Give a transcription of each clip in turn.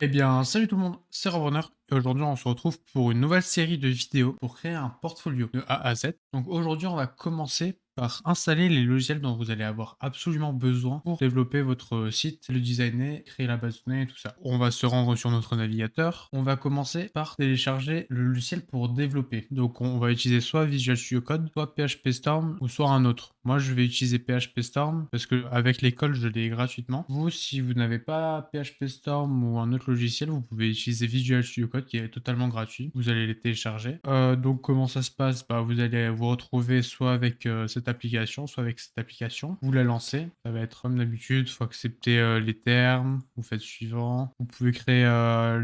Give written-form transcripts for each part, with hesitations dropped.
Eh bien, salut tout le monde, c'est Robrunner et aujourd'hui on se retrouve pour une nouvelle série de vidéos pour créer un portfolio de A à Z. Donc aujourd'hui on va commencer par installer les logiciels dont vous allez avoir absolument besoin pour développer votre site, le designer, créer la base de données et tout ça. On va se rendre sur notre navigateur. On va commencer par télécharger le logiciel pour développer. Donc on va utiliser soit Visual Studio Code, soit PHP Storm ou soit un autre. Moi je vais utiliser PHP Storm parce que avec l'école je l'ai gratuitement. Vous, si vous n'avez pas PHP Storm ou un autre logiciel, vous pouvez utiliser Visual Studio Code qui est totalement gratuit. Vous allez les télécharger. Donc comment ça se passe? Bah, vous allez vous retrouver soit avec cette application, soit avec cette application. Vous la lancez. Ça va être comme d'habitude. Il faut accepter les termes. Vous faites suivant. Vous pouvez créer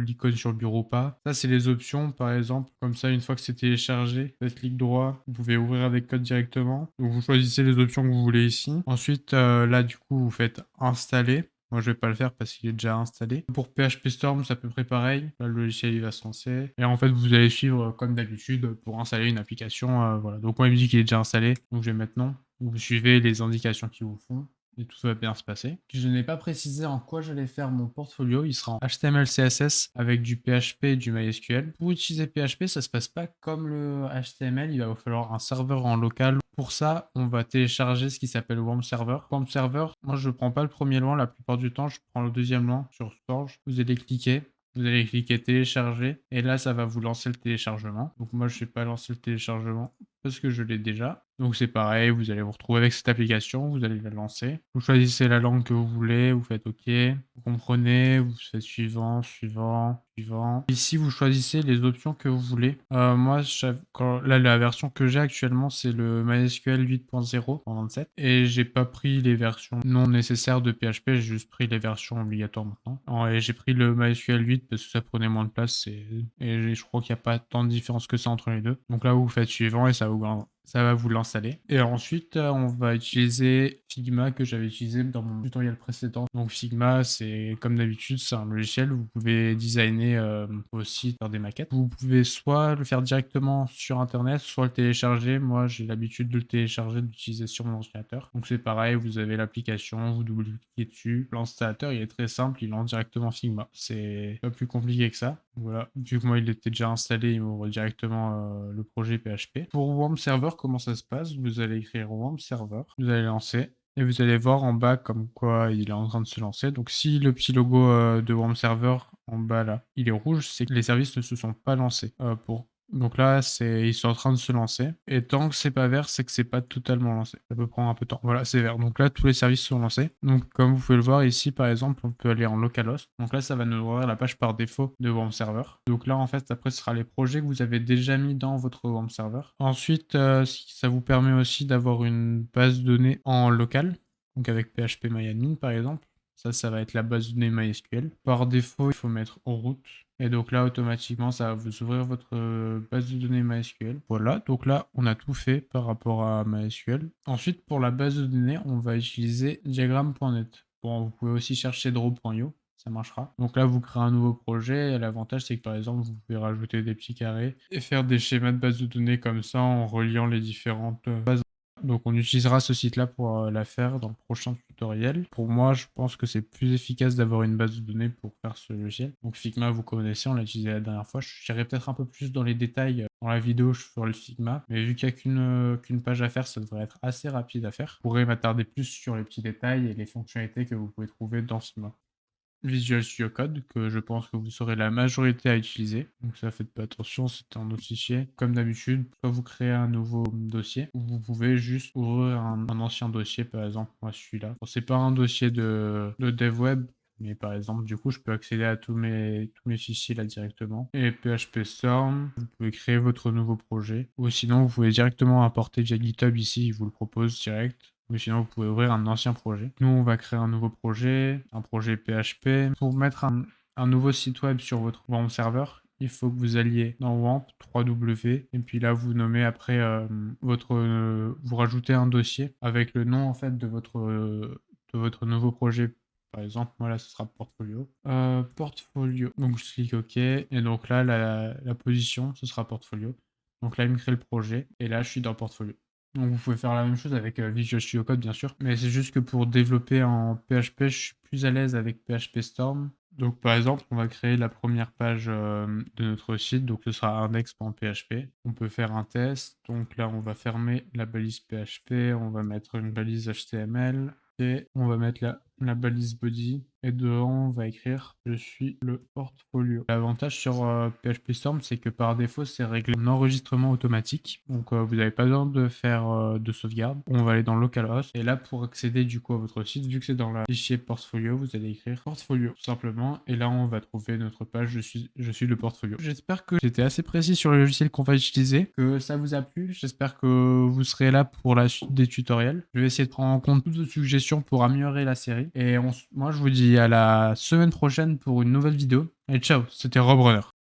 l'icône sur le bureau ou pas. Ça, c'est les options, par exemple. Comme ça, une fois que c'est téléchargé, faites clic droit. Vous pouvez ouvrir avec code directement. Donc vous choisissez les options que vous voulez ici. Ensuite, là, du coup, vous faites installer. Moi, je vais pas le faire parce qu'il est déjà installé. Pour PHP Storm, c'est à peu près pareil. Là, le logiciel, il va se lancer. Et en fait, vous allez suivre comme d'habitude pour installer une application. Voilà. Donc, moi, il me dit qu'il est déjà installé. Donc, je vais maintenant. Vous suivez les indications qu'ils vous font. Et tout va bien se passer. Je n'ai pas précisé en quoi j'allais faire mon portfolio. Il sera en HTML, CSS avec du PHP et du MySQL. Pour utiliser PHP, ça se passe pas comme le HTML. Il va vous falloir un serveur en local. Pour ça, on va télécharger ce qui s'appelle Warm Server. Warm Server, moi je prends pas le premier lien la plupart du temps, je prends le deuxième lien sur Storage. Vous allez cliquer télécharger et là ça va vous lancer le téléchargement. Donc moi je vais pas lancer le téléchargement parce que je l'ai déjà. Donc c'est pareil, vous allez vous retrouver avec cette application, vous allez la lancer. Vous choisissez la langue que vous voulez, vous faites OK, vous comprenez, vous faites suivant, suivant, suivant. Ici, vous choisissez les options que vous voulez. Moi, là, la version que j'ai actuellement, c'est le MySQL 8.0.27 et j'ai pas pris les versions non nécessaires de PHP, j'ai juste pris les versions obligatoires maintenant. Et j'ai pris le MySQL 8 parce que ça prenait moins de place et je crois qu'il n'y a pas tant de différence que ça entre les deux. Donc là, vous faites suivant et ça va vous l'installer. Et ensuite, on va utiliser Figma que j'avais utilisé dans mon tutoriel précédent. Donc Figma, c'est comme d'habitude, c'est un logiciel où vous pouvez designer vos sites, faire des maquettes. Vous pouvez soit le faire directement sur Internet, soit le télécharger. Moi, j'ai l'habitude de le télécharger, d'utiliser sur mon ordinateur. Donc c'est pareil, vous avez l'application, vous double-cliquez dessus. L'installateur, il est très simple, il lance directement Figma. C'est pas plus compliqué que ça. Voilà, vu que moi il était déjà installé, il m'ouvre directement le projet PHP. Pour Warm Server, comment ça se passe? Vous allez écrire Warm Server, vous allez lancer. Et vous allez voir en bas comme quoi il est en train de se lancer. Donc si le petit logo de Warm Server en bas là, il est rouge, c'est que les services ne se sont pas lancés. Donc là, ils sont en train de se lancer. Et tant que c'est pas vert, c'est que c'est pas totalement lancé. Ça peut prendre un peu de temps. Voilà, c'est vert. Donc là, tous les services sont lancés. Donc comme vous pouvez le voir ici, par exemple, on peut aller en localhost. Donc là, ça va nous ouvrir la page par défaut de Warm Server. Donc là, en fait, après, ce sera les projets que vous avez déjà mis dans votre Warm Server. Ensuite, ça vous permet aussi d'avoir une base de données en local. Donc avec PHP par exemple. Ça va être la base de données MySQL. Par défaut, il faut mettre en route. Et donc là, automatiquement, ça va vous ouvrir votre base de données MySQL. Voilà, donc là, on a tout fait par rapport à MySQL. Ensuite, pour la base de données, on va utiliser diagram.net. Bon, vous pouvez aussi chercher draw.io, ça marchera. Donc là, vous créez un nouveau projet. Et l'avantage, c'est que par exemple, vous pouvez rajouter des petits carrés et faire des schémas de base de données comme ça en reliant les différentes bases. Donc on utilisera ce site-là pour la faire dans le prochain tutoriel. Pour moi, je pense que c'est plus efficace d'avoir une base de données pour faire ce logiciel. Donc Figma, vous connaissez, on l'a utilisé la dernière fois. J'irai peut-être un peu plus dans les détails dans la vidéo sur le Figma. Mais vu qu'il n'y a qu'une page à faire, ça devrait être assez rapide à faire. Je pourrais m'attarder plus sur les petits détails et les fonctionnalités que vous pouvez trouver dans Figma. Visual Studio Code, que je pense que vous serez la majorité à utiliser. Donc ça, faites pas attention, c'est un autre fichier. Comme d'habitude, soit vous créez un nouveau dossier, ou vous pouvez juste ouvrir un ancien dossier, par exemple, moi celui-là. Bon, c'est pas un dossier de dev web, mais par exemple, du coup, je peux accéder à tous mes fichiers là directement. Et PHP Storm, vous pouvez créer votre nouveau projet. Ou sinon, vous pouvez directement importer via GitHub ici, il vous le propose direct. Ou sinon, vous pouvez ouvrir un ancien projet. Nous, on va créer un nouveau projet, un projet PHP. Pour mettre un nouveau site web sur votre WAMP serveur, il faut que vous alliez dans WAMP 3W et puis là vous nommez après vous rajoutez un dossier avec le nom en fait de votre nouveau projet. Par exemple, moi là ce sera portfolio. Portfolio. Donc je clique OK et donc là la position ce sera portfolio. Donc là il me crée le projet et là je suis dans portfolio. Donc vous pouvez faire la même chose avec Visual Studio Code bien sûr, mais c'est juste que pour développer en PHP, je suis plus à l'aise avec PHP Storm. Donc par exemple, on va créer la première page de notre site, donc ce sera index.php. On peut faire un test, donc là on va fermer la balise PHP, on va mettre une balise HTML et on va mettre la balise body et dedans on va écrire je suis le portfolio. L'avantage sur PHP Storm, c'est que par défaut c'est réglé en enregistrement automatique, donc vous n'avez pas besoin de faire de sauvegarde. On va aller dans localhost et là pour accéder du coup à votre site, vu que c'est dans le fichier portfolio, vous allez écrire portfolio tout simplement et là on va trouver notre page je suis le portfolio. J'espère que j'étais assez précis sur le logiciel qu'on va utiliser, que ça vous a plu. J'espère que vous serez là pour la suite des tutoriels. Je vais essayer de prendre en compte toutes vos suggestions pour améliorer la série et moi je vous dis à la semaine prochaine pour une nouvelle vidéo et ciao, c'était Rob Runner.